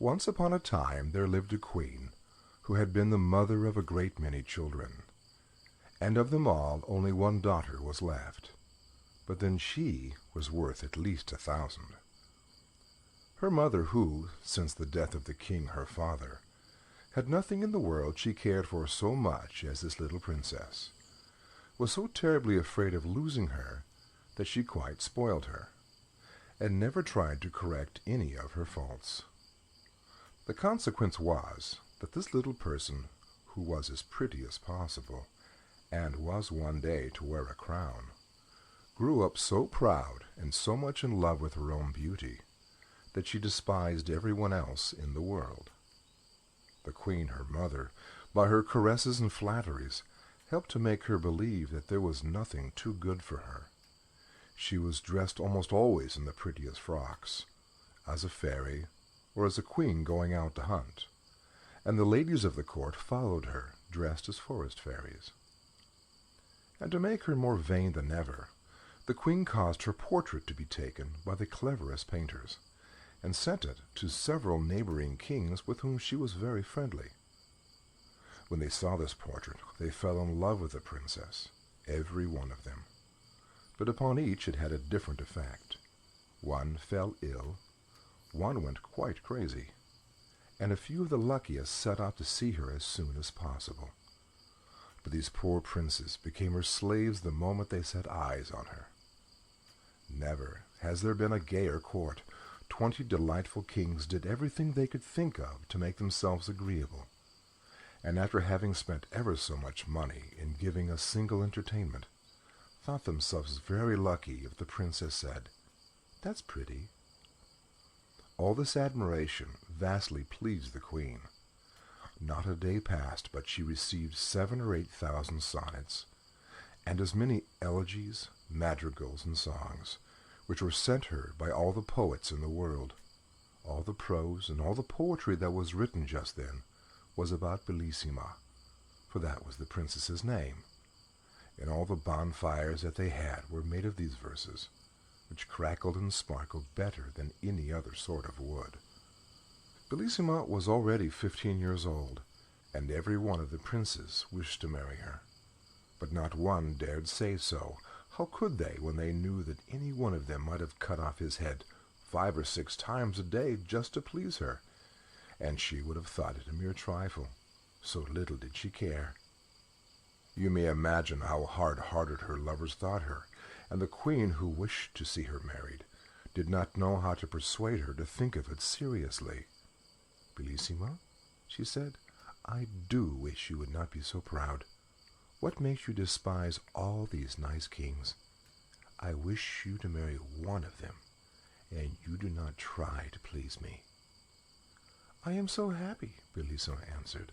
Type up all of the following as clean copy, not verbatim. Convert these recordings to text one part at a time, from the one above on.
Once upon a time there lived a queen who had been the mother of a great many children, and of them all only one daughter was left. But then she was worth at least 1,000. Her mother, who, since the death of the king her father, had nothing in the world she cared for so much as this little princess, was so terribly afraid of losing her that she quite spoiled her, and never tried to correct any of her faults. The consequence was that this little person, who was as pretty as possible, and was one day to wear a crown, grew up so proud and so much in love with her own beauty that she despised everyone else in the world. The queen, her mother, by her caresses and flatteries, helped to make her believe that there was nothing too good for her. She was dressed almost always in the prettiest frocks, as a fairy or as a queen going out to hunt, and the ladies of the court followed her, dressed as forest fairies. And to make her more vain than ever, the queen caused her portrait to be taken by the cleverest painters, and sent it to several neighboring kings with whom she was very friendly. When they saw this portrait, they fell in love with the princess, every one of them. But upon each it had a different effect. One fell ill, one went quite crazy, and a few of the luckiest set out to see her as soon as possible. But these poor princes became her slaves the moment they set eyes on her. Never has there been a gayer court. 20 delightful kings did everything they could think of to make themselves agreeable, and after having spent ever so much money in giving a single entertainment, thought themselves very lucky if the princess said, "That's pretty." All this admiration vastly pleased the queen. Not a day passed but she received 7,000 or 8,000 sonnets, and as many elegies, madrigals, and songs, which were sent her by all the poets in the world. All the prose and all the poetry that was written just then was about Bellissima, for that was the princess's name, and all the bonfires that they had were made of these verses, which crackled and sparkled better than any other sort of wood. Bellissima was already 15 years old, and every one of the princes wished to marry her, but not one dared say so. How could they, when they knew that any one of them might have cut off his head 5 or 6 times a day just to please her, and she would have thought it a mere trifle, so little did she care. You may imagine how hard-hearted her lovers thought her, and the queen, who wished to see her married, did not know how to persuade her to think of it seriously. "Bellissima," she said, "I do wish you would not be so proud. What makes you despise all these nice kings? I wish you to marry one of them, and you do not try to please me." "I am so happy," Bellissima answered.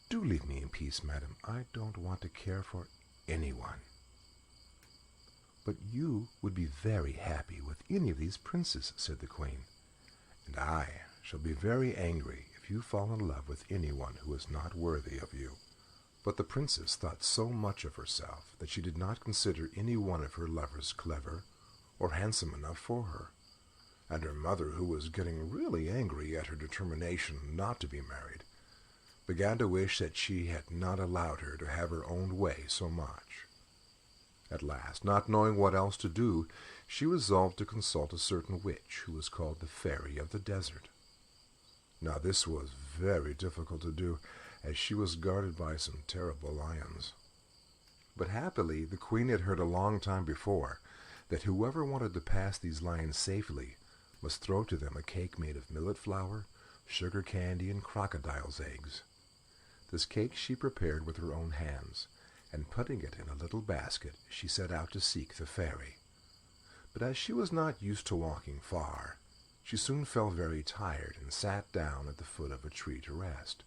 "Do leave me in peace, madam. I don't want to care for anyone." "But you would be very happy with any of these princes," said the queen, "and I shall be very angry if you fall in love with anyone who is not worthy of you." But the princess thought so much of herself that she did not consider any one of her lovers clever or handsome enough for her, and her mother, who was getting really angry at her determination not to be married, began to wish that she had not allowed her to have her own way so much. At last, not knowing what else to do, she resolved to consult a certain witch who was called the Fairy of the Desert. Now this was very difficult to do, as she was guarded by some terrible lions. But happily the queen had heard a long time before that whoever wanted to pass these lions safely must throw to them a cake made of millet flour, sugar candy, and crocodile's eggs. This cake she prepared with her own hands, and putting it in a little basket, she set out to seek the fairy. But as she was not used to walking far, she soon felt very tired and sat down at the foot of a tree to rest,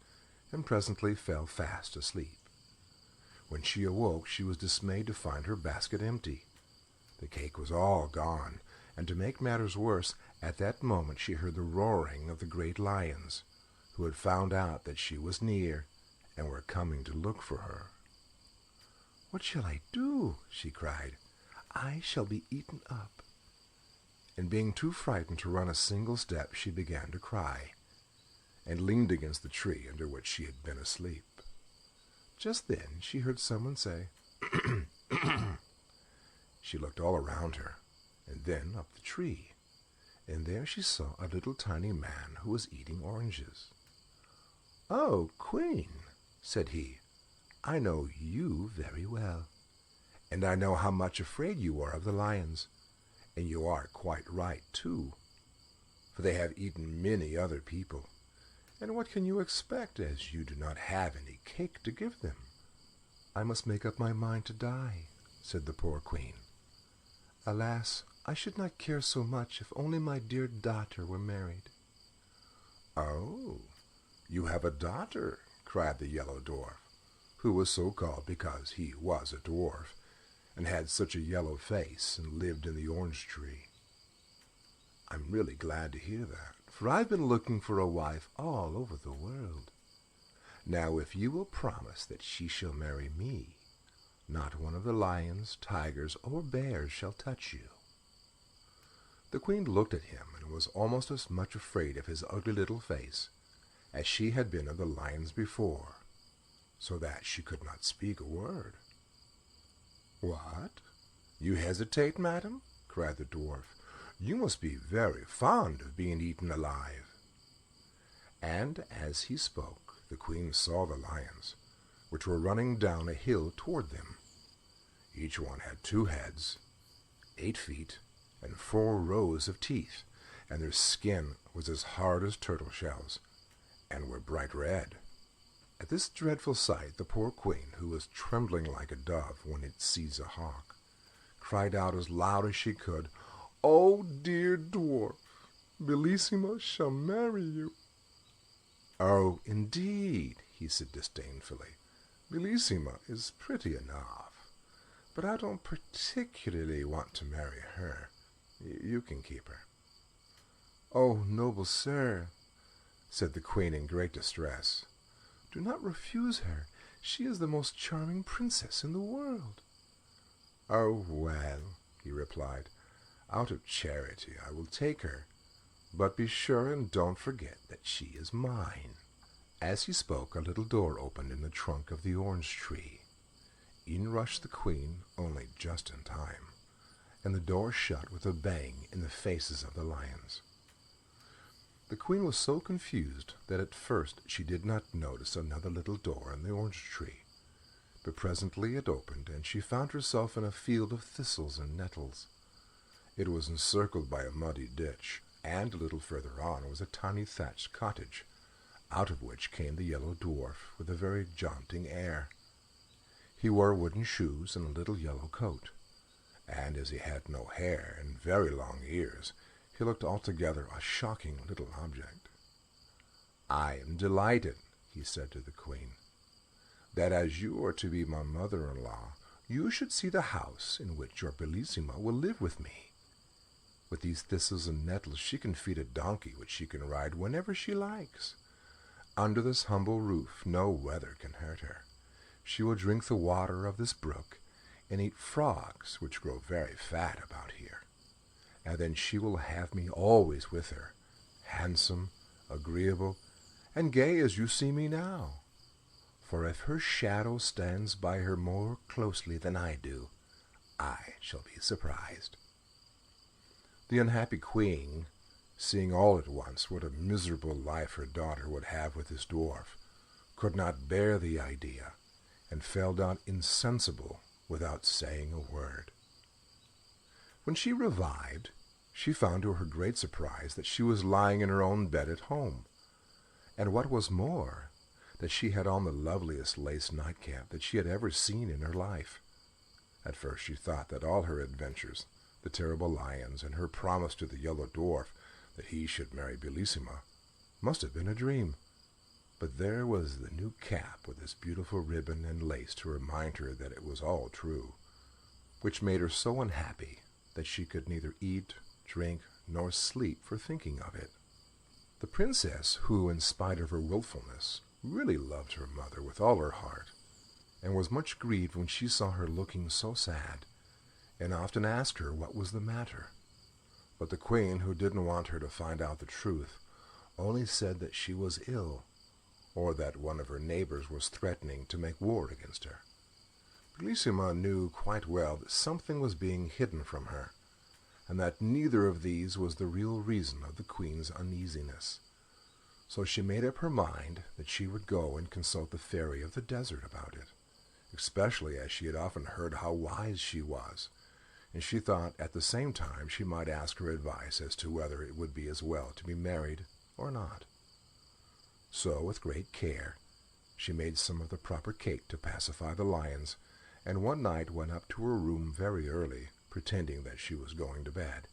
and presently fell fast asleep. When she awoke, she was dismayed to find her basket empty. The cake was all gone, and to make matters worse, at that moment she heard the roaring of the great lions, who had found out that she was near, and were coming to look for her. "What shall I do?" she cried. "I shall be eaten up." And being too frightened to run a single step, she began to cry, and leaned against the tree under which she had been asleep. Just then she heard someone say, She looked all around her, and then up the tree, and there she saw a little tiny man who was eating oranges. "Oh, Queen," said he, "I know you very well, and I know how much afraid you are of the lions, and you are quite right, too, for they have eaten many other people, and what can you expect, as you do not have any cake to give them?" "I must make up my mind to die," said the poor Queen. "Alas, I should not care so much if only my dear daughter were married." "Oh, you have a daughter," cried the Yellow Dwarf, who was so called because he was a dwarf, and had such a yellow face, and lived in the orange tree. "I'm really glad to hear that, for I've been looking for a wife all over the world. Now, if you will promise that she shall marry me, not one of the lions, tigers, or bears shall touch you." The Queen looked at him, and was almost as much afraid of his ugly little face as she had been of the lions before, so that she could not speak a word. "What? You hesitate, madam?" cried the dwarf. "You must be very fond of being eaten alive." And as he spoke, the Queen saw the lions, which were running down a hill toward them. Each one had 2 heads, 8 feet, and 4 rows of teeth, and their skin was as hard as turtle shells, and were bright red. At this dreadful sight, the poor Queen, who was trembling like a dove when it sees a hawk, cried out as loud as she could, "Oh, dear dwarf, Bellissima shall marry you." "Oh, indeed," he said disdainfully. "Bellissima is pretty enough, but I don't particularly want to marry her. You can keep her." "Oh, noble sir," said the Queen in great distress, "do not refuse her. She is the most charming princess in the world." "Oh, well," he replied, "out of charity I will take her, but be sure and don't forget that she is mine." As he spoke, a little door opened in the trunk of the orange tree. In rushed the Queen, only just in time, and the door shut with a bang in the faces of the lions. The Queen was so confused that at first she did not notice another little door in the orange tree, but presently it opened, and she found herself in a field of thistles and nettles. It was encircled by a muddy ditch, and a little further on was a tiny thatched cottage, out of which came the Yellow Dwarf with a very jaunting air. He wore wooden shoes and a little yellow coat, and as he had no hair and very long ears, he looked altogether a shocking little object. "I am delighted," he said to the Queen, "that as you are to be my mother-in-law, you should see the house in which your Bellissima will live with me. With these thistles and nettles she can feed a donkey which she can ride whenever she likes. Under this humble roof no weather can hurt her. She will drink the water of this brook, and eat frogs which grow very fat about here. And then she will have me always with her, handsome, agreeable, and gay as you see me now. For if her shadow stands by her more closely than I do, I shall be surprised." The unhappy Queen, seeing all at once what a miserable life her daughter would have with this dwarf, could not bear the idea, and fell down insensible without saying a word. When she revived, she found to her great surprise that she was lying in her own bed at home, and what was more, that she had on the loveliest lace nightcap that she had ever seen in her life. At first she thought that all her adventures, the terrible lions, and her promise to the Yellow Dwarf that he should marry Bellissima, must have been a dream. But there was the new cap with its beautiful ribbon and lace to remind her that it was all true, which made her so unhappy that she could neither eat, drink, nor sleep for thinking of it. The princess, who, in spite of her wilfulness, really loved her mother with all her heart, and was much grieved when she saw her looking so sad, and often asked her what was the matter. But the Queen, who didn't want her to find out the truth, only said that she was ill, or that one of her neighbors was threatening to make war against her. Bellissima knew quite well that something was being hidden from her, and that neither of these was the real reason of the queen's uneasiness. So she made up her mind that she would go and consult the fairy of the desert about it, especially as she had often heard how wise she was, and she thought at the same time she might ask her advice as to whether it would be as well to be married or not. So, with great care, she made some of the proper cake to pacify the lions, and one night went up to her room very early, pretending that she was going to bed.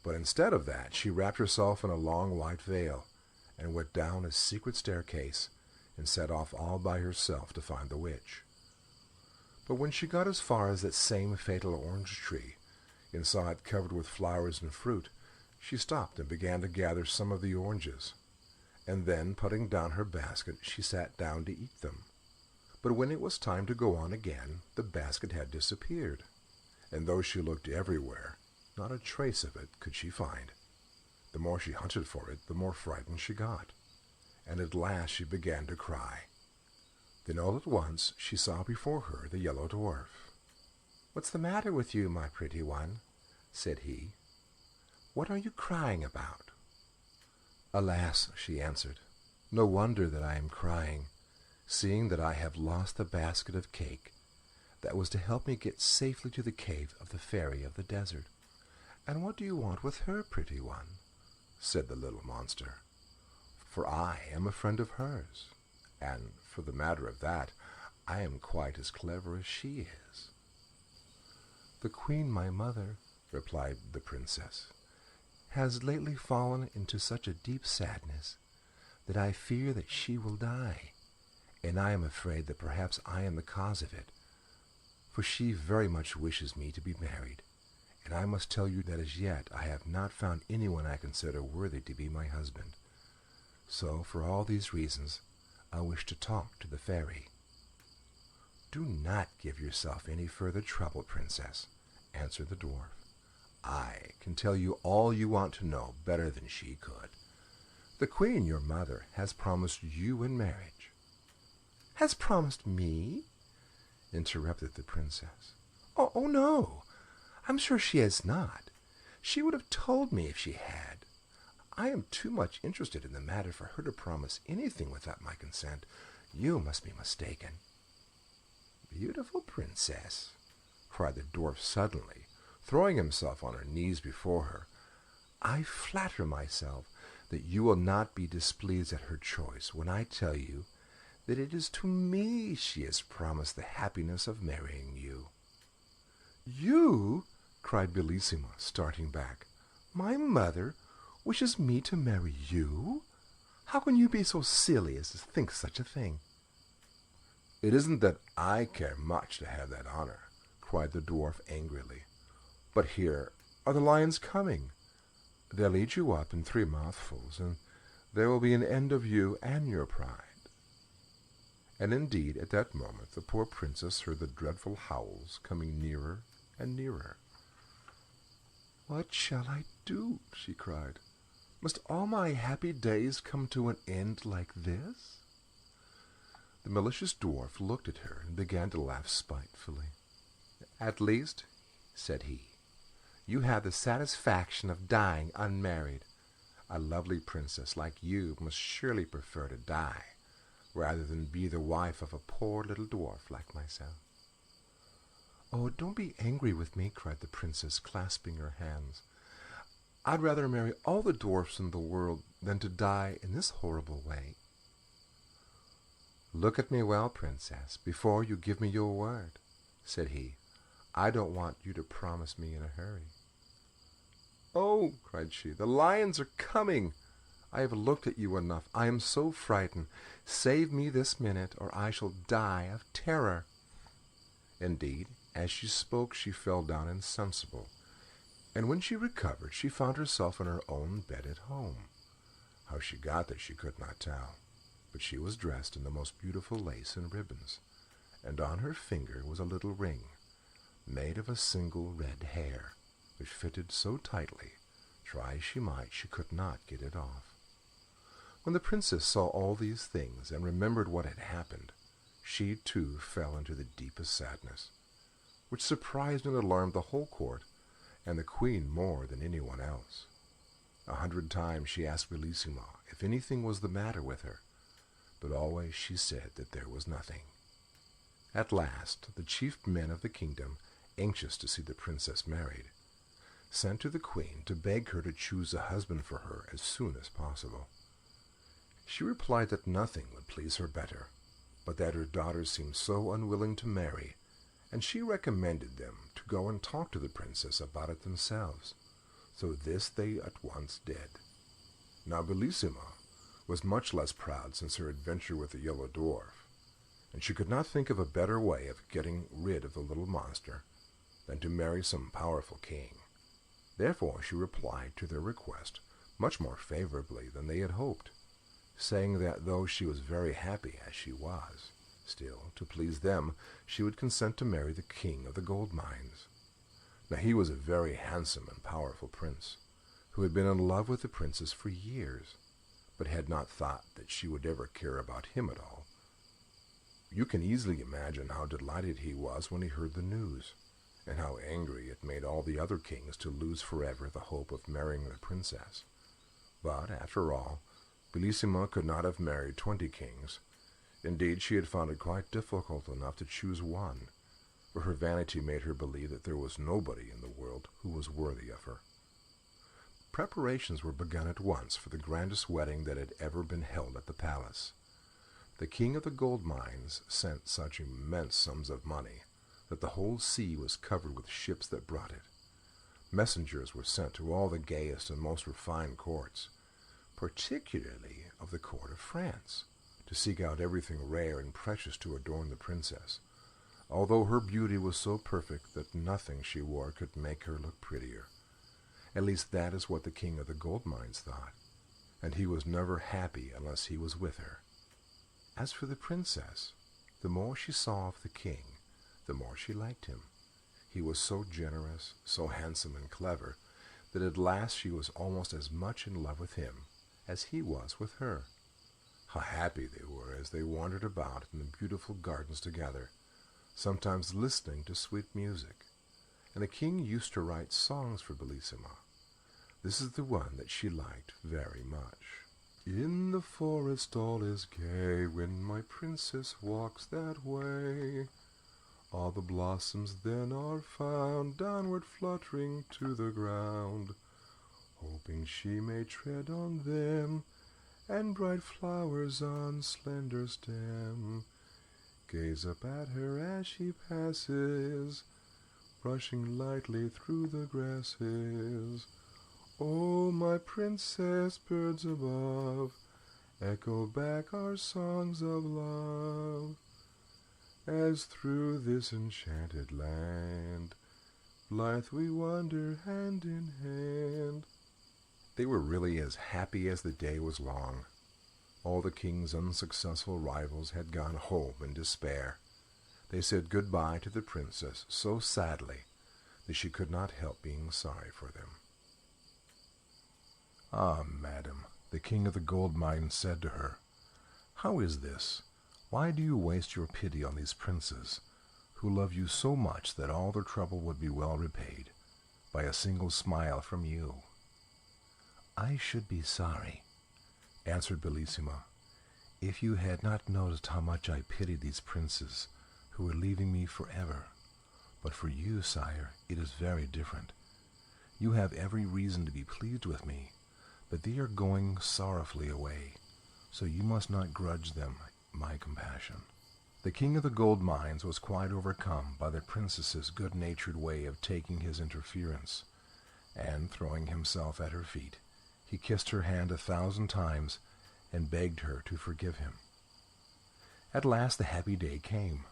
But instead of that, she wrapped herself in a long white veil, and went down a secret staircase, and set off all by herself to find the witch. But when she got as far as that same fatal orange tree, and saw it covered with flowers and fruit, she stopped and began to gather some of the oranges, and then, putting down her basket, she sat down to eat them. But when it was time to go on again, the basket had disappeared, and though she looked everywhere, not a trace of it could she find. The more she hunted for it, the more frightened she got, and at last she began to cry. Then all at once she saw before her the Yellow Dwarf. "What's the matter with you, my pretty one?" said he. "What are you crying about?" "Alas," she answered, "no wonder that I am crying, seeing that I have lost the basket of cake that was to help me get safely to the cave of the fairy of the desert." "And what do you want with her, pretty one?" said the little monster. "For I am a friend of hers, and for the matter of that, I am quite as clever as she is." "The queen, my mother," replied the princess, "has lately fallen into such a deep sadness that I fear that she will die, and I am afraid that perhaps I am the cause of it, for she very much wishes me to be married, and I must tell you that as yet I have not found anyone I consider worthy to be my husband. So, for all these reasons, I wish to talk to the fairy." "Do not give yourself any further trouble, princess," answered the dwarf. "I can tell you all you want to know better than she could. The queen, your mother, has promised you in marriage." "Has promised me?" interrupted the princess. Oh, no, I'm sure she has not. She would have told me if she had. I am too much interested in the matter for her to promise anything without my consent. You must be mistaken." "Beautiful princess," cried the dwarf suddenly, throwing himself on her knees before her, "I flatter myself that you will not be displeased at her choice when I tell you that it is to me she has promised the happiness of marrying you." "You?" cried Bellissima, starting back. "My mother wishes me to marry you? How can you be so silly as to think such a thing?" "It isn't that I care much to have that honor," cried the dwarf angrily. "But here are the lions coming. They'll eat you up in 3 mouthfuls, and there will be an end of you and your pride." And indeed, at that moment, the poor princess heard the dreadful howls coming nearer and nearer. "What shall I do?" she cried. "Must all my happy days come to an end like this?" The malicious dwarf looked at her and began to laugh spitefully. "At least," said he, "you have the satisfaction of dying unmarried. A lovely princess like you must surely prefer to die rather than be the wife of a poor little dwarf like myself." "Oh, don't be angry with me," cried the princess, clasping her hands. "I'd rather marry all the dwarfs in the world than to die in this horrible way." "Look at me well, princess, before you give me your word," said he. "I don't want you to promise me in a hurry." "Oh," cried she, "the lions are coming! I have looked at you enough. I am so frightened. Save me this minute, or I shall die of terror." Indeed, as she spoke, she fell down insensible, and when she recovered, she found herself in her own bed at home. How she got there she could not tell, but she was dressed in the most beautiful lace and ribbons, and on her finger was a little ring, made of a single red hair, which fitted so tightly, try as she might, she could not get it off. When the princess saw all these things and remembered what had happened, she too fell into the deepest sadness, which surprised and alarmed the whole court, and the queen more than anyone else. 100 times she asked Bellissima if anything was the matter with her, but always she said that there was nothing. At last the chief men of the kingdom, anxious to see the princess married, sent to the queen to beg her to choose a husband for her as soon as possible. She replied that nothing would please her better, but that her daughters seemed so unwilling to marry, and she recommended them to go and talk to the princess about it themselves. So this they at once did. Now Bellissima was much less proud since her adventure with the Yellow Dwarf, and she could not think of a better way of getting rid of the little monster than to marry some powerful king. Therefore she replied to their request much more favorably than they had hoped, saying that though she was very happy as she was, still, to please them, she would consent to marry the king of the gold mines. Now he was a very handsome and powerful prince, who had been in love with the princess for years, but had not thought that she would ever care about him at all. You can easily imagine how delighted he was when he heard the news, and how angry it made all the other kings to lose forever the hope of marrying the princess. But, after all, Bellissima could not have married 20 kings. Indeed, she had found it quite difficult enough to choose one, for her vanity made her believe that there was nobody in the world who was worthy of her. Preparations were begun at once for the grandest wedding that had ever been held at the palace. The king of the gold mines sent such immense sums of money that the whole sea was covered with ships that brought it. Messengers were sent to all the gayest and most refined courts, particularly of the court of France, to seek out everything rare and precious to adorn the princess, although her beauty was so perfect that nothing she wore could make her look prettier. At least that is what the king of the gold mines thought, and he was never happy unless he was with her. As for the princess, the more she saw of the king, the more she liked him. He was so generous, so handsome and clever, that at last she was almost as much in love with him as he was with her. How happy they were as they wandered about in the beautiful gardens together, sometimes listening to sweet music. And the king used to write songs for Bellissima. This is the one that she liked very much. In the forest all is gay when my princess walks that way. All the blossoms then are found downward fluttering to the ground, hoping she may tread on them, and bright flowers on slender stem gaze up at her as she passes, brushing lightly through the grasses. Oh, my princess, birds above echo back our songs of love, as through this enchanted land blithe we wander hand in hand. They were really as happy as the day was long. All the king's unsuccessful rivals had gone home in despair. They said goodbye to the princess so sadly that she could not help being sorry for them. "Ah, madam," the king of the gold mines said to her, "how is this? Why do you waste your pity on these princes, who love you so much that all their trouble would be well repaid by a single smile from you?" "I should be sorry," answered Bellissima, "if you had not noticed how much I pitied these princes who were leaving me forever. But for you, sire, it is very different. You have every reason to be pleased with me, but they are going sorrowfully away, so you must not grudge them my compassion." The king of the gold mines was quite overcome by the princess's good-natured way of taking his interference, and, throwing himself at her feet, he kissed her hand 1,000 times and begged her to forgive him. At last the happy day came.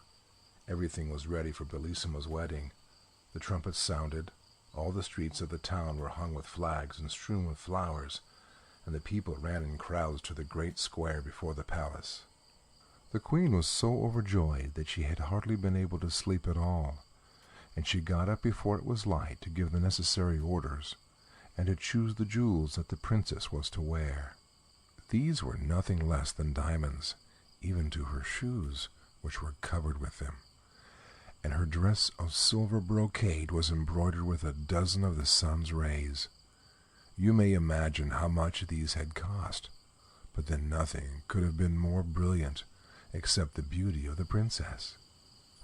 Everything was ready for Bellissima's wedding. The trumpets sounded, all the streets of the town were hung with flags and strewn with flowers, and the people ran in crowds to the great square before the palace. The queen was so overjoyed that she had hardly been able to sleep at all, and she got up before it was light to give the necessary orders, and to choose the jewels that the princess was to wear. These were nothing less than diamonds, even to her shoes, which were covered with them, and her dress of silver brocade was embroidered with a dozen of the sun's rays. You may imagine how much these had cost, but then nothing could have been more brilliant except the beauty of the princess.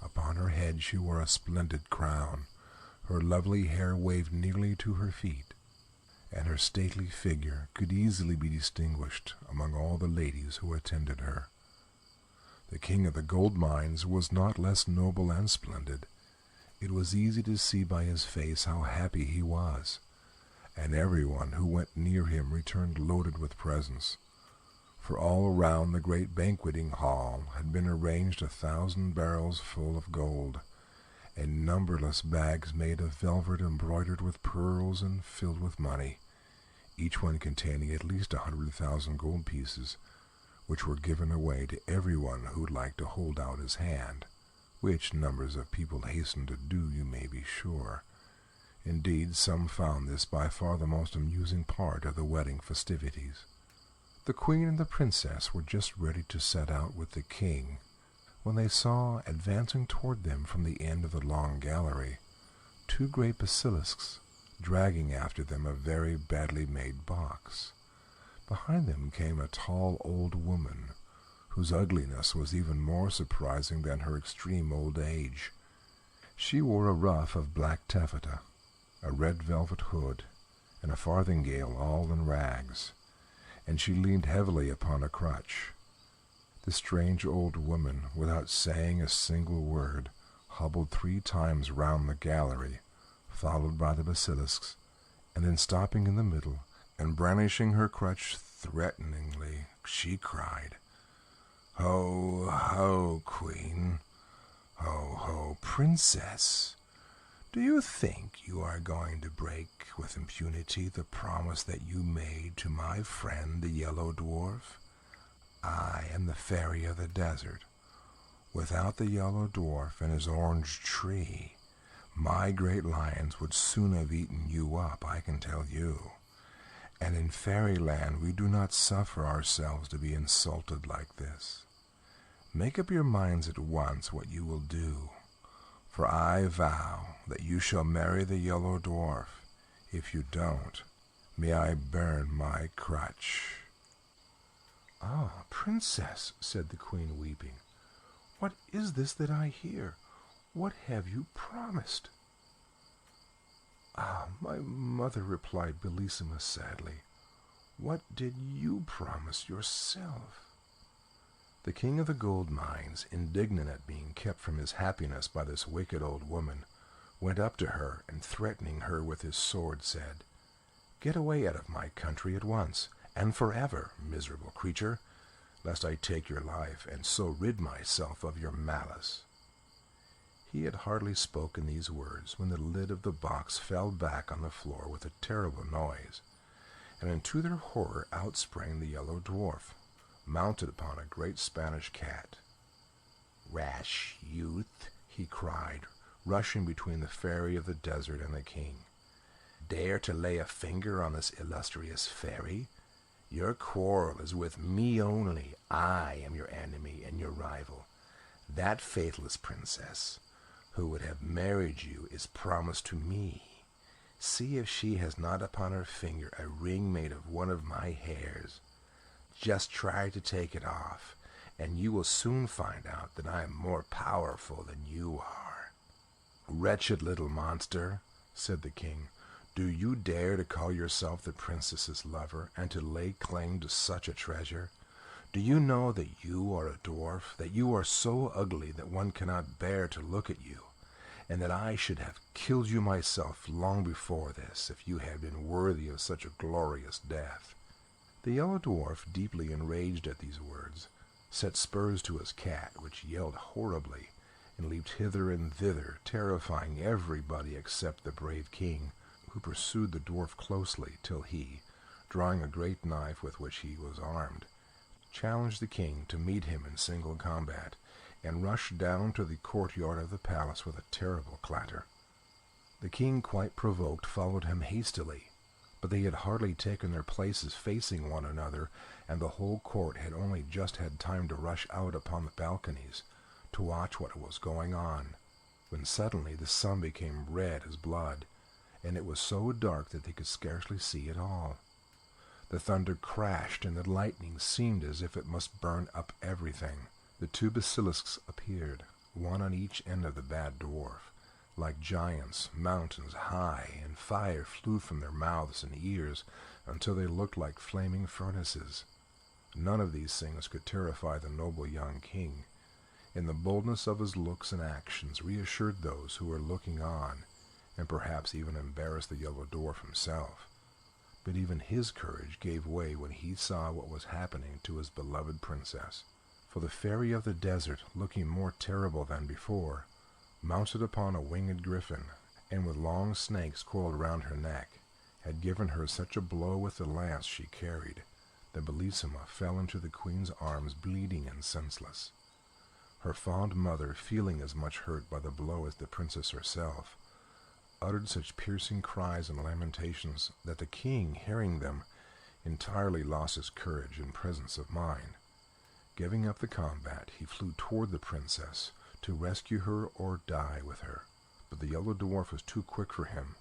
Upon her head she wore a splendid crown, her lovely hair waved nearly to her feet, and her stately figure could easily be distinguished among all the ladies who attended her. The king of the gold mines was not less noble and splendid. It was easy to see by his face how happy he was, and everyone who went near him returned loaded with presents. For all around the great banqueting hall had been arranged 1,000 barrels full of gold, and numberless bags made of velvet embroidered with pearls and filled with money, each one containing at least 100,000 gold pieces, which were given away to everyone who would like to hold out his hand, which numbers of people hastened to do, you may be sure. Indeed, some found this by far the most amusing part of the wedding festivities. The queen and the princess were just ready to set out with the king, when they saw, advancing toward them from the end of the long gallery, 2 great basilisks, dragging after them a very badly made box. Behind them came a tall old woman, whose ugliness was even more surprising than her extreme old age. She wore a ruff of black taffeta, a red velvet hood, and a farthingale all in rags, and she leaned heavily upon a crutch. The strange old woman, without saying a single word, hobbled 3 times round the gallery, followed by the basilisks, and then stopping in the middle, and brandishing her crutch threateningly, she cried, "Ho, ho, queen! Ho, ho, princess! Do you think you are going to break with impunity the promise that you made to my friend the Yellow Dwarf? I am the fairy of the desert. Without the Yellow Dwarf and his orange tree, my great lions would soon have eaten you up, I can tell you. And in fairyland we do not suffer ourselves to be insulted like this. Make up your minds at once what you will do, for I vow that you shall marry the Yellow Dwarf. If you don't, may I burn my crutch." "Ah, princess," said the queen, weeping, "what is this that I hear? What have you promised?" "Ah, my mother," replied Bellissima sadly, "what did you promise yourself?" The king of the gold mines, indignant at being kept from his happiness by this wicked old woman, went up to her, and threatening her with his sword, said, "Get away out of my country at once, and forever, miserable creature, lest I take your life, and so rid myself of your malice." He had hardly spoken these words when the lid of the box fell back on the floor with a terrible noise, and to their horror out sprang the Yellow Dwarf, mounted upon a great Spanish cat. "Rash youth," he cried, rushing between the fairy of the desert and the king. "Dare to lay a finger on this illustrious fairy? Your quarrel is with me only. I am your enemy and your rival. That faithless princess, who would have married you, is promised to me. See if she has not upon her finger a ring made of one of my hairs. Just try to take it off, and you will soon find out that I am more powerful than you are." "Wretched little monster," said the king, "do you dare to call yourself the princess's lover, and to lay claim to such a treasure? Do you know that you are a dwarf, that you are so ugly that one cannot bear to look at you, and that I should have killed you myself long before this, if you had been worthy of such a glorious death?" The Yellow Dwarf, deeply enraged at these words, set spurs to his cat, which yelled horribly, and leaped hither and thither, terrifying everybody except the brave king, who pursued the dwarf closely till he, drawing a great knife with which he was armed, challenged the king to meet him in single combat, and rushed down to the courtyard of the palace with a terrible clatter. The king, quite provoked, followed him hastily, but they had hardly taken their places facing one another, and the whole court had only just had time to rush out upon the balconies to watch what was going on, when suddenly the sun became red as blood, and it was so dark that they could scarcely see at all. The thunder crashed, and the lightning seemed as if it must burn up everything. The two basilisks appeared, one on each end of the bad dwarf, like giants, mountains high, and fire flew from their mouths and ears until they looked like flaming furnaces. None of these things could terrify the noble young king, and the boldness of his looks and actions reassured those who were looking on, and perhaps even embarrassed the Yellow Dwarf himself. But even his courage gave way when he saw what was happening to his beloved princess. For the fairy of the desert, looking more terrible than before, mounted upon a winged griffin, and with long snakes coiled round her neck, had given her such a blow with the lance she carried that Bellissima fell into the queen's arms bleeding and senseless. Her fond mother, feeling as much hurt by the blow as the princess herself, uttered such piercing cries and lamentations that the king, hearing them, entirely lost his courage and presence of mind. Giving up the combat, he flew toward the princess to rescue her or die with her, but the Yellow Dwarf was too quick for him.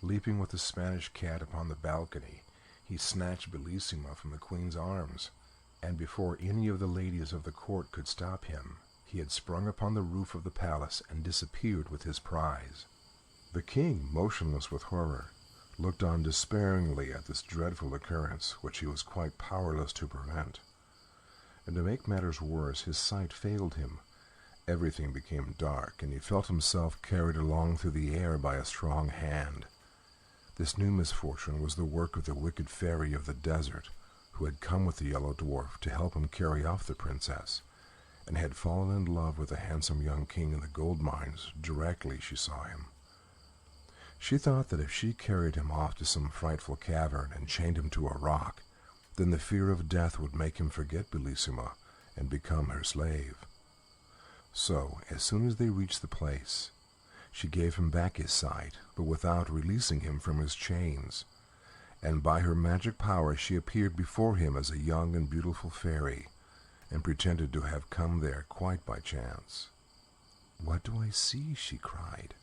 Leaping with the Spanish cat upon the balcony, he snatched Bellissima from the queen's arms, and before any of the ladies of the court could stop him, he had sprung upon the roof of the palace and disappeared with his prize. The king, motionless with horror, looked on despairingly at this dreadful occurrence, which he was quite powerless to prevent. And to make matters worse, his sight failed him. Everything became dark, and he felt himself carried along through the air by a strong hand. This new misfortune was the work of the wicked fairy of the desert, who had come with the Yellow Dwarf to help him carry off the princess, and had fallen in love with the handsome young king in the gold mines directly she saw him. She thought that if she carried him off to some frightful cavern and chained him to a rock, then the fear of death would make him forget Bellissima and become her slave. So, as soon as they reached the place, she gave him back his sight, but without releasing him from his chains, and by her magic power she appeared before him as a young and beautiful fairy, and pretended to have come there quite by chance. "What do I see?" she cried.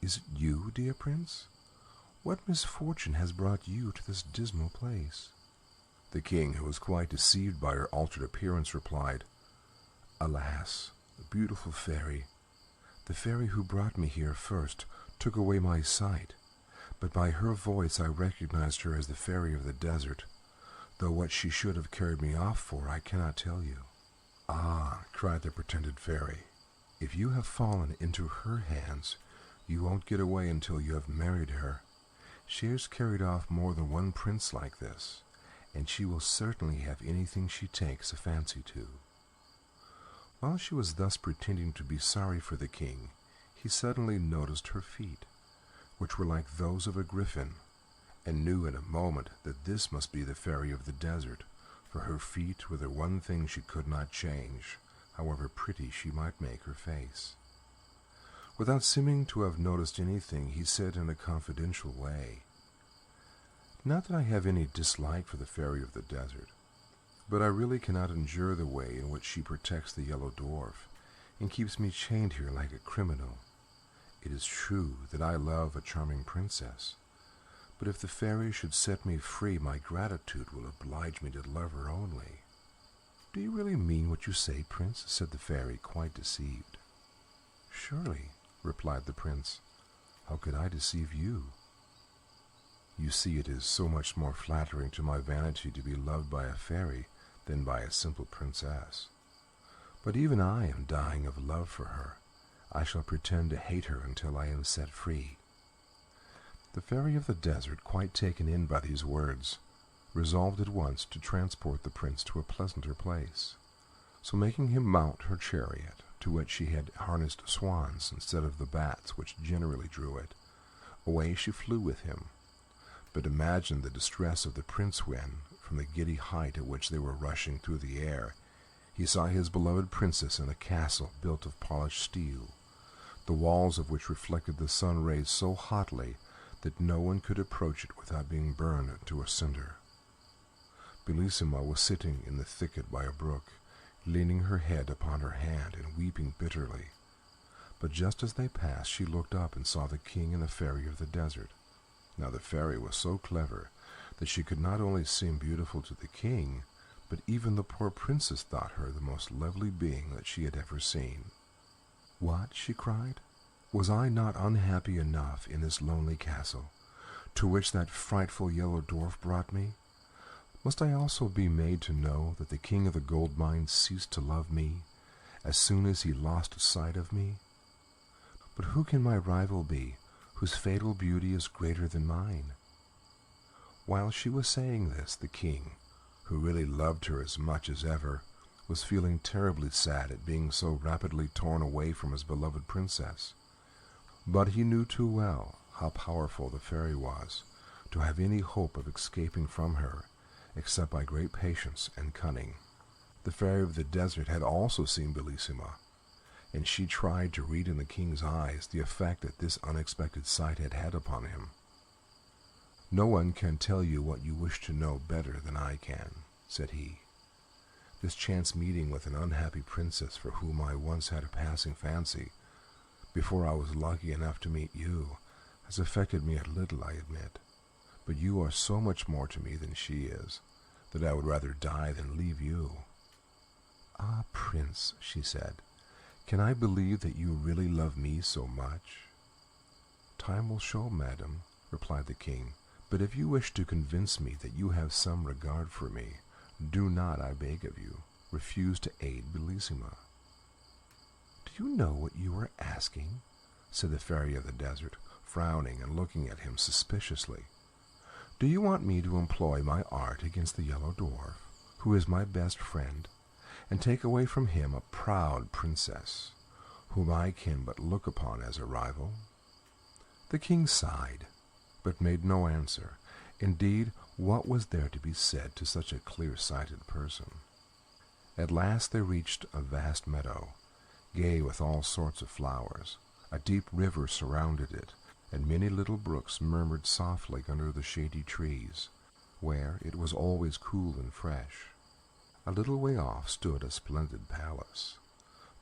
"Is it you, dear prince? What misfortune has brought you to this dismal place?" The king, who was quite deceived by her altered appearance, replied, "Alas, beautiful fairy, the fairy who brought me here first took away my sight, but by her voice I recognized her as the fairy of the desert, though what she should have carried me off for I cannot tell you." "Ah," cried the pretended fairy, "if you have fallen into her hands, you won't get away until you have married her. She has carried off more than one prince like this, and she will certainly have anything she takes a fancy to." While she was thus pretending to be sorry for the king, he suddenly noticed her feet, which were like those of a griffin, and knew in a moment that this must be the fairy of the desert, for her feet were the one thing she could not change, however pretty she might make her face. Without seeming to have noticed anything, he said in a confidential way, "Not that I have any dislike for the fairy of the desert, but I really cannot endure the way in which she protects the Yellow Dwarf, and keeps me chained here like a criminal. It is true that I love a charming princess, but if the fairy should set me free, my gratitude will oblige me to love her only." "Do you really mean what you say, prince?" said the fairy, quite deceived. "Surely," replied the prince. "How could I deceive you? You see, it is so much more flattering to my vanity to be loved by a fairy than by a simple princess. But even I am dying of love for her. I shall pretend to hate her until I am set free." The fairy of the desert, quite taken in by these words, resolved at once to transport the prince to a pleasanter place. So making him mount her chariot, to which she had harnessed swans instead of the bats which generally drew it, away she flew with him. But imagine the distress of the prince when, from the giddy height at which they were rushing through the air, he saw his beloved princess in a castle built of polished steel, the walls of which reflected the sun rays so hotly that no one could approach it without being burned to a cinder. Bellissima was sitting in the thicket by a brook, leaning her head upon her hand and weeping bitterly. But just as they passed, she looked up and saw the king and the fairy of the desert. Now the fairy was so clever that she could not only seem beautiful to the king, but even the poor princess thought her the most lovely being that she had ever seen. "What?" she cried. "Was I not unhappy enough in this lonely castle, to which that frightful yellow dwarf brought me? Must I also be made to know that the king of the gold mines ceased to love me as soon as he lost sight of me? But who can my rival be, whose fatal beauty is greater than mine?" While she was saying this, the king, who really loved her as much as ever, was feeling terribly sad at being so rapidly torn away from his beloved princess. But he knew too well how powerful the fairy was to have any hope of escaping from her, except by great patience and cunning. The fairy of the desert had also seen Bellissima, and she tried to read in the king's eyes the effect that this unexpected sight had had upon him. "No one can tell you what you wish to know better than I can," said he. "This chance meeting with an unhappy princess for whom I once had a passing fancy, before I was lucky enough to meet you, has affected me a little, I admit. But you are so much more to me than she is, that I would rather die than leave you." "Ah, Prince," she said, "can I believe that you really love me so much?" "Time will show, madam," replied the king. "But if you wish to convince me that you have some regard for me, do not, I beg of you, refuse to aid Bellissima." "Do you know what you are asking?" said the fairy of the desert, frowning and looking at him suspiciously. "Do you want me to employ my art against the Yellow Dwarf, who is my best friend, and take away from him a proud princess, whom I can but look upon as a rival?" The king sighed, but made no answer. Indeed, what was there to be said to such a clear-sighted person? At last they reached a vast meadow, gay with all sorts of flowers. A deep river surrounded it, and many little brooks murmured softly under the shady trees, where it was always cool and fresh. A little way off stood a splendid palace,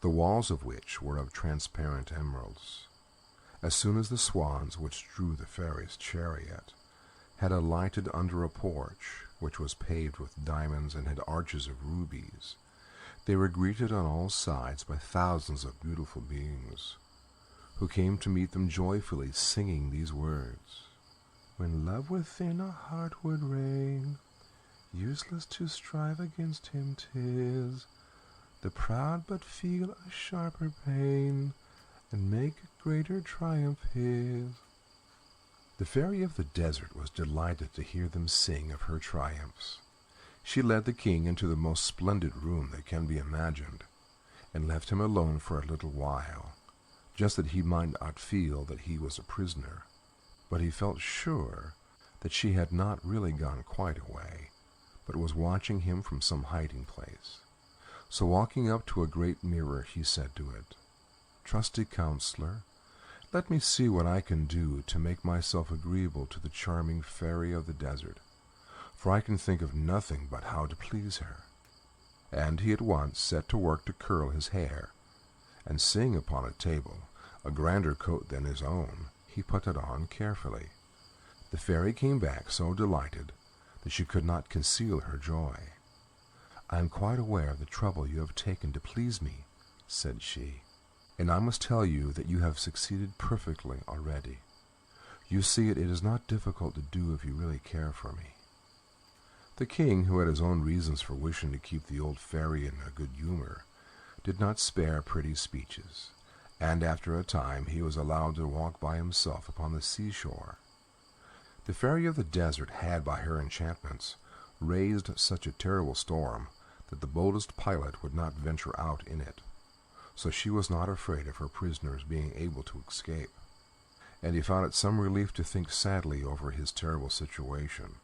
the walls of which were of transparent emeralds. As soon as the swans which drew the fairy's chariot had alighted under a porch which was paved with diamonds and had arches of rubies, they were greeted on all sides by thousands of beautiful beings, who came to meet them joyfully, singing these words: "When love within a heart would reign, useless to strive against him 'tis. The proud but feel a sharper pain, and make a greater triumph his." The fairy of the desert was delighted to hear them sing of her triumphs. She led the king into the most splendid room that can be imagined, and left him alone for a little while, just that he might not feel that he was a prisoner. But he felt sure that she had not really gone quite away, but was watching him from some hiding place. So walking up to a great mirror, he said to it, "Trusty counselor, let me see what I can do to make myself agreeable to the charming fairy of the desert, for I can think of nothing but how to please her." And he at once set to work to curl his hair, and seeing upon a table a grander coat than his own, he put it on carefully. The fairy came back so delighted that she could not conceal her joy. "I am quite aware of the trouble you have taken to please me," said she, "and I must tell you that you have succeeded perfectly already. You see, it is not difficult to do if you really care for me." The king, who had his own reasons for wishing to keep the old fairy in a good humor, did not spare pretty speeches, and after a time he was allowed to walk by himself upon the seashore. The fairy of the desert had, by her enchantments, raised such a terrible storm that the boldest pilot would not venture out in it, so she was not afraid of her prisoners being able to escape, and he found it some relief to think sadly over his terrible situation,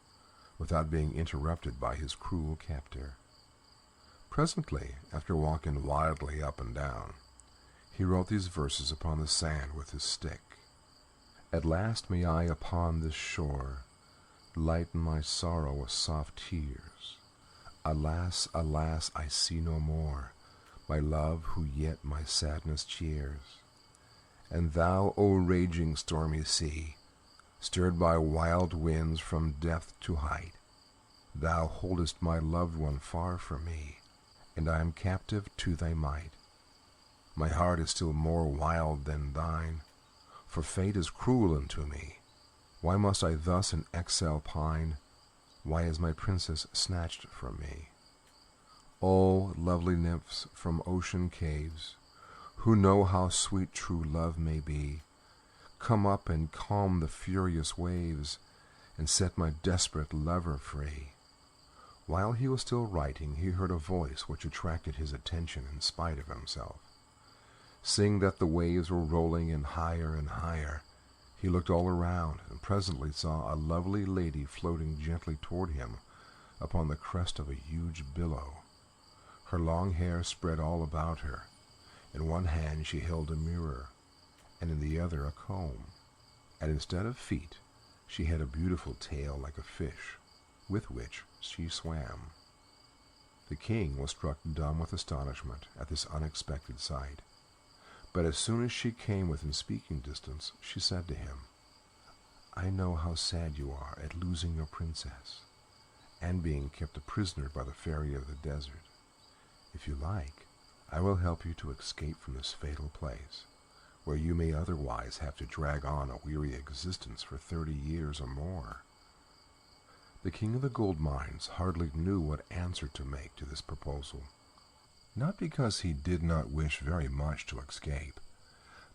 without being interrupted by his cruel captor. Presently, after walking wildly up and down, he wrote these verses upon the sand with his stick: At last may I upon this shore lighten my sorrow with soft tears. Alas, alas, I see no more my love who yet my sadness cheers. And thou, O raging stormy sea, stirred by wild winds from depth to height, thou holdest my loved one far from me, and I am captive to thy might. My heart is still more wild than thine, for fate is cruel unto me. Why must I thus in exile pine? Why is my princess snatched from me? O lovely nymphs from ocean caves, who know how sweet true love may be, come up and calm the furious waves, and set my desperate lover free. While he was still writing, he heard a voice which attracted his attention in spite of himself. Seeing that the waves were rolling in higher and higher, he looked all around, and presently saw a lovely lady floating gently toward him upon the crest of a huge billow. Her long hair spread all about her. In one hand she held a mirror, and in the other a comb, and instead of feet she had a beautiful tail like a fish, with which she swam. The king was struck dumb with astonishment at this unexpected sight. But as soon as she came within speaking distance, she said to him, I know how sad you are at losing your princess, and being kept a prisoner by the fairy of the desert. If you like, I will help you to escape from this fatal place, where you may otherwise have to drag on a weary existence for 30 years or more. The king of the gold mines hardly knew what answer to make to this proposal. Not because he did not wish very much to escape,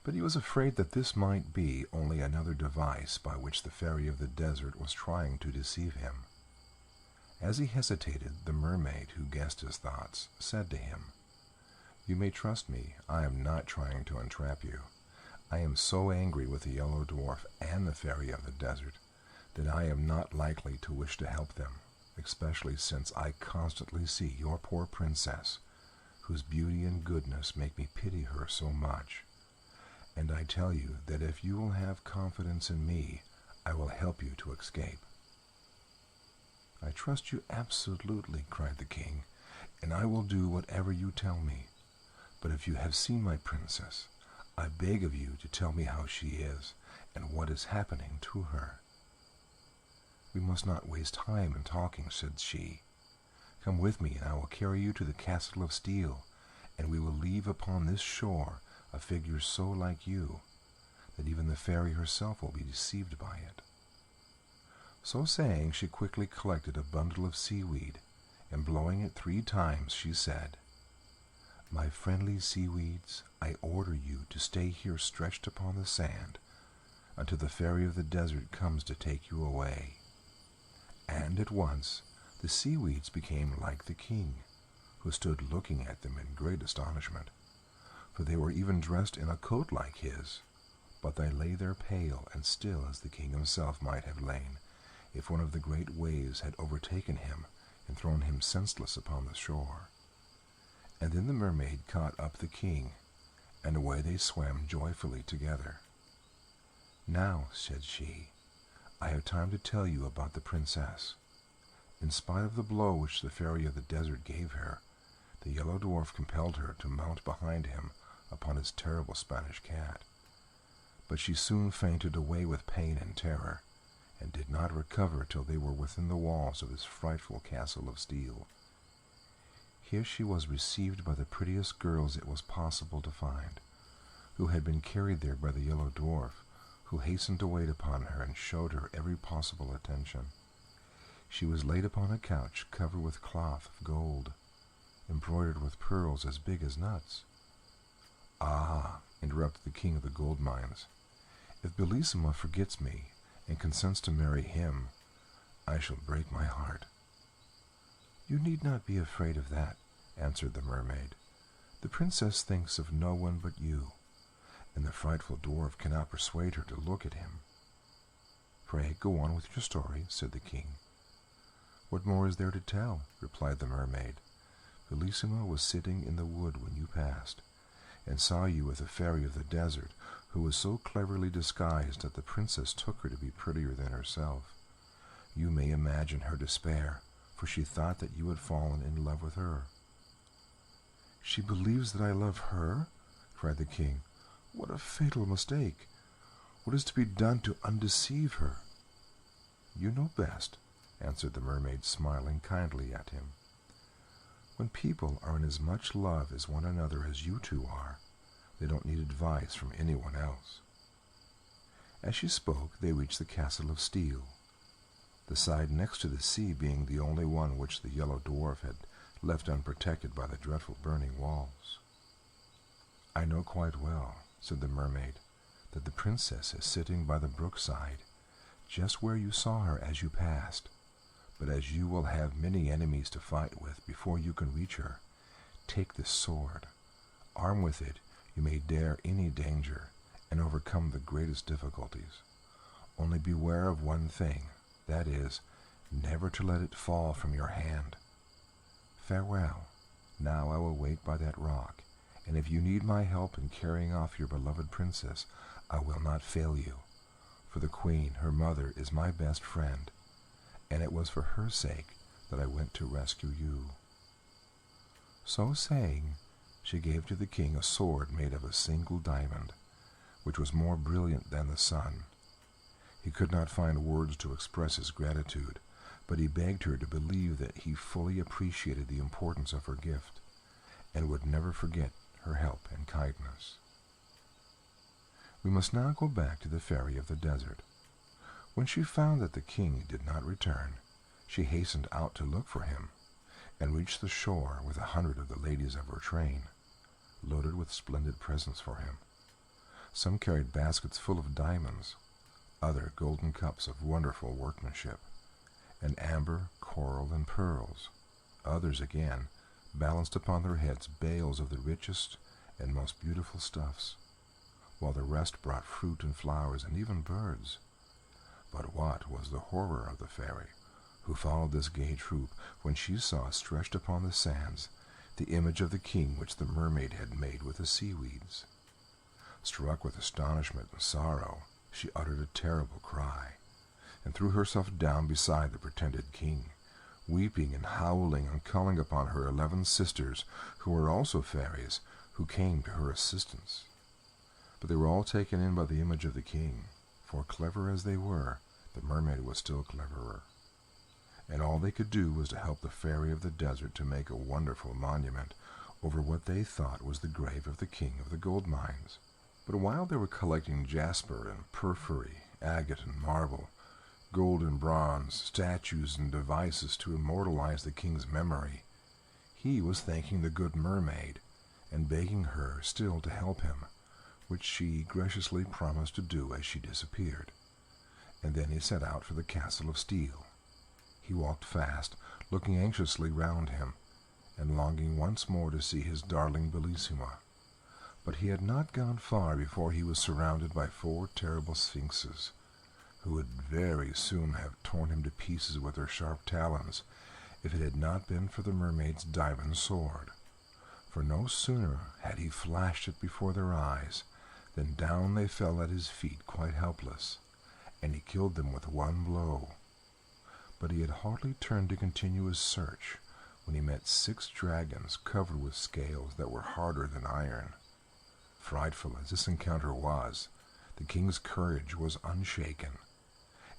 but he was afraid that this might be only another device by which the fairy of the desert was trying to deceive him. As he hesitated, the mermaid, who guessed his thoughts, said to him, You may trust me, I am not trying to entrap you. I am so angry with the Yellow Dwarf and the fairy of the desert that I am not likely to wish to help them, especially since I constantly see your poor princess, whose beauty and goodness make me pity her so much. And I tell you that if you will have confidence in me, I will help you to escape. I trust you absolutely, cried the king, and I will do whatever you tell me. But if you have seen my princess, I beg of you to tell me how she is and what is happening to her. We must not waste time in talking, said she. Come with me, and I will carry you to the castle of steel, and we will leave upon this shore a figure so like you that even the fairy herself will be deceived by it. So saying, she quickly collected a bundle of seaweed, and blowing it 3 times, she said, My friendly seaweeds, I order you to stay here stretched upon the sand until the fairy of the desert comes to take you away. And at once the seaweeds became like the king, who stood looking at them in great astonishment, for they were even dressed in a coat like his, but they lay there pale and still as the king himself might have lain, if one of the great waves had overtaken him and thrown him senseless upon the shore. And then the mermaid caught up the king, and away they swam joyfully together. Now, said she, I have time to tell you about the princess. In spite of the blow which the fairy of the desert gave her, the Yellow Dwarf compelled her to mount behind him upon his terrible Spanish cat. But she soon fainted away with pain and terror, and did not recover till they were within the walls of his frightful castle of steel. Here she was received by the prettiest girls it was possible to find, who had been carried there by the Yellow Dwarf, who hastened to wait upon her and showed her every possible attention. She was laid upon a couch covered with cloth of gold, embroidered with pearls as big as nuts. Ah, interrupted the king of the gold mines, if Bellissima forgets me and consents to marry him, I shall break my heart. You need not be afraid of that, answered the mermaid. The princess thinks of no one but you, and the frightful dwarf cannot persuade her to look at him. Pray go on with your story, said the king. What more is there to tell? Replied the mermaid. Bellissima was sitting in the wood when you passed, and saw you with the fairy of the desert, who was so cleverly disguised that the princess took her to be prettier than herself. You may imagine her despair, for she thought that you had fallen in love with her. "She believes that I love her?" cried the king. "What a fatal mistake! What is to be done to undeceive her?" "You know best," answered the mermaid, smiling kindly at him. "When people are in as much love as one another as you two are, they don't need advice from anyone else." As she spoke, they reached the castle of steel, the side next to the sea being the only one which the Yellow Dwarf had left unprotected by the dreadful burning walls. "I know quite well," said the mermaid, "that the princess is sitting by the brookside, just where you saw her as you passed. But as you will have many enemies to fight with before you can reach her, take this sword. Armed with it, you may dare any danger and overcome the greatest difficulties. Only beware of one thing, that is, never to let it fall from your hand. Farewell. Now I will wait by that rock, and if you need my help in carrying off your beloved princess, I will not fail you, for the queen, her mother, is my best friend, and it was for her sake that I went to rescue you." So saying, she gave to the king a sword made of a single diamond, which was more brilliant than the sun. He could not find words to express his gratitude, but he begged her to believe that he fully appreciated the importance of her gift, and would never forget her help and kindness. We must now go back to the Fairy of the Desert. When she found that the king did not return, she hastened out to look for him, and reached the shore with 100 of the ladies of her train, loaded with splendid presents for him. Some carried baskets full of diamonds, other golden cups of wonderful workmanship, and amber, coral, and pearls. Others, again, balanced upon their heads bales of the richest and most beautiful stuffs, while the rest brought fruit and flowers and even birds. But what was the horror of the fairy, who followed this gay troop, when she saw stretched upon the sands the image of the king which the mermaid had made with the seaweeds. Struck with astonishment and sorrow, she uttered a terrible cry, and threw herself down beside the pretended king, weeping and howling and calling upon her 11 sisters, who were also fairies, who came to her assistance. But they were all taken in by the image of the king, for clever as they were, the mermaid was still cleverer, and all they could do was to help the Fairy of the Desert to make a wonderful monument over what they thought was the grave of the king of the gold mines. But while they were collecting jasper and porphyry, agate and marble, gold and bronze, statues and devices to immortalize the king's memory, he was thanking the good mermaid and begging her still to help him, which she graciously promised to do as she disappeared. And then he set out for the castle of steel. He walked fast, looking anxiously round him, and longing once more to see his darling Bellissima. But he had not gone far before he was surrounded by 4 terrible sphinxes, who would very soon have torn him to pieces with their sharp talons, if it had not been for the mermaid's diamond sword. For no sooner had he flashed it before their eyes, than down they fell at his feet quite helpless, and he killed them with one blow. But he had hardly turned to continue his search, when he met 6 dragons covered with scales that were harder than iron. Frightful as this encounter was, the king's courage was unshaken,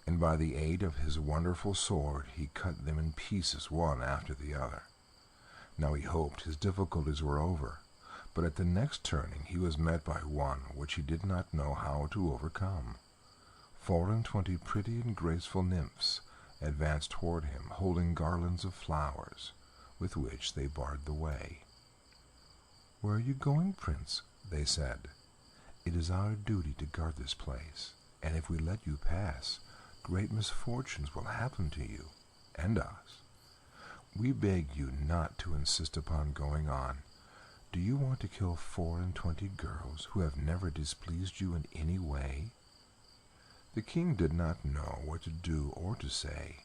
and by the aid of his wonderful sword he cut them in pieces one after the other. Now he hoped his difficulties were over, but at the next turning he was met by one which he did not know how to overcome. 24 pretty and graceful nymphs advanced toward him, holding garlands of flowers, with which they barred the way. "Where are you going, Prince?" they said. "It is our duty to guard this place, and if we let you pass, great misfortunes will happen to you and us. We beg you not to insist upon going on. Do you want to kill 24 girls who have never displeased you in any way?" The king did not know what to do or to say,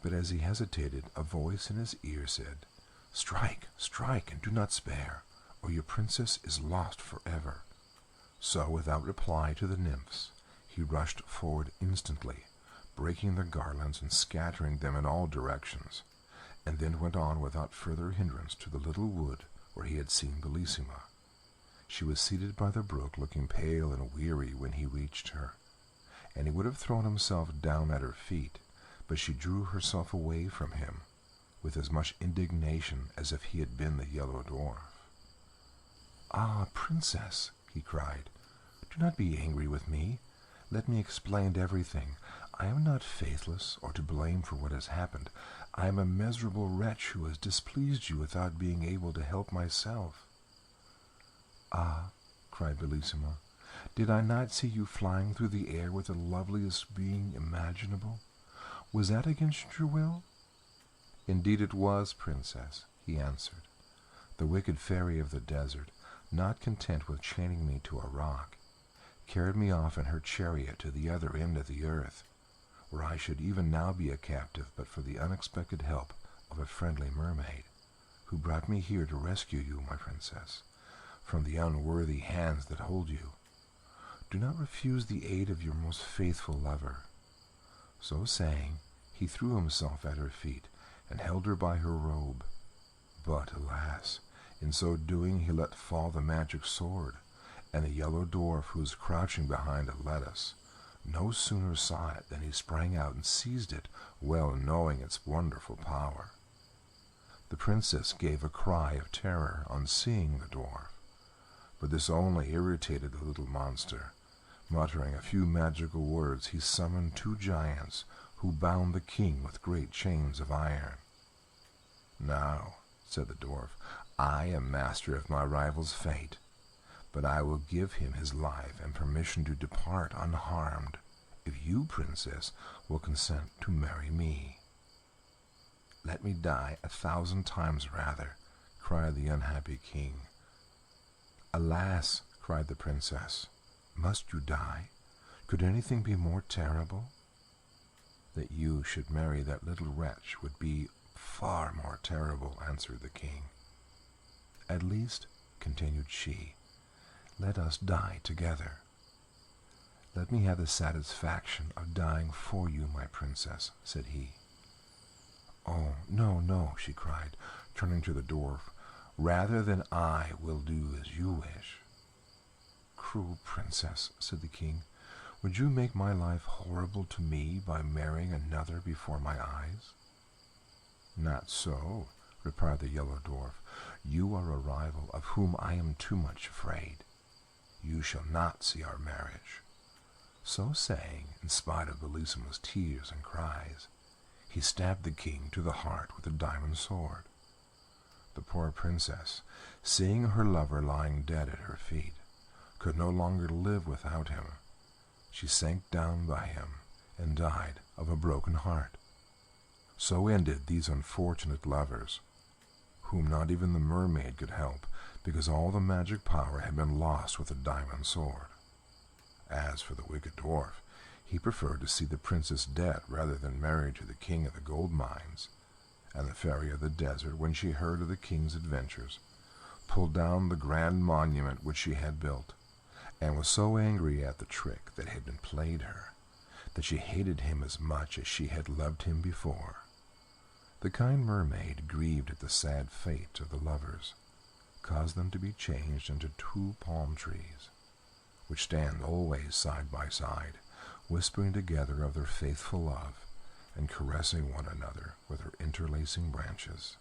but as he hesitated, a voice in his ear said, "Strike, strike, and do not spare, or your princess is lost forever." So, without reply to the nymphs, he rushed forward instantly, breaking the garlands and scattering them in all directions, and then went on without further hindrance to the little wood where he had seen Bellissima. She was seated by the brook, looking pale and weary when he reached her, and he would have thrown himself down at her feet, but she drew herself away from him with as much indignation as if he had been the Yellow Dwarf. "Ah, Princess," he cried, "do not be angry with me. Let me explain everything. I am not faithless or to blame for what has happened. I am a miserable wretch who has displeased you without being able to help myself." "Ah," cried Bellissima, "did I not see you flying through the air with the loveliest being imaginable? Was that against your will?" "Indeed it was, Princess," he answered. "The wicked fairy of the desert, not content with chaining me to a rock, carried me off in her chariot to the other end of the earth, where I should even now be a captive but for the unexpected help of a friendly mermaid, who brought me here to rescue you, my princess, from the unworthy hands that hold you. Do not refuse the aid of your most faithful lover." So saying, he threw himself at her feet and held her by her robe. But, alas, in so doing he let fall the magic sword, and the Yellow Dwarf, who was crouching behind a lettuce, no sooner saw it than he sprang out and seized it, well knowing its wonderful power. The princess gave a cry of terror on seeing the dwarf, but this only irritated the little monster. Muttering a few magical words, he summoned 2 giants who bound the king with great chains of iron. "Now," said the dwarf, "I am master of my rival's fate, but I will give him his life and permission to depart unharmed if you, princess, will consent to marry me." "Let me die 1,000 times rather," cried the unhappy king. "Alas," cried the princess, "must you die? Could anything be more terrible?" "That you should marry that little wretch would be far more terrible," answered the king. "At least," continued she, "let us die together." "Let me have the satisfaction of dying for you, my princess," said he. "Oh, no, no," she cried, turning to the dwarf. "Rather than I will do as you wish." "Cruel princess," said the king, "would you make my life horrible to me by marrying another before my eyes?" "Not so," replied the Yellow Dwarf. "You are a rival of whom I am too much afraid. You shall not see our marriage." So saying, in spite of Bellissima's tears and cries, he stabbed the king to the heart with a diamond sword. The poor princess, seeing her lover lying dead at her feet, could no longer live without him. She sank down by him and died of a broken heart. So ended these unfortunate lovers, whom not even the mermaid could help, because all the magic power had been lost with the diamond sword. As for the wicked dwarf, he preferred to see the princess dead rather than married to the king of the gold mines, and the fairy of the desert, when she heard of the king's adventures, pulled down the grand monument which she had built, and was so angry at the trick that had been played her, that she hated him as much as she had loved him before. The kind mermaid, grieved at the sad fate of the lovers, caused them to be changed into 2 palm trees, which stand always side by side, whispering together of their faithful love, and caressing one another with their interlacing branches.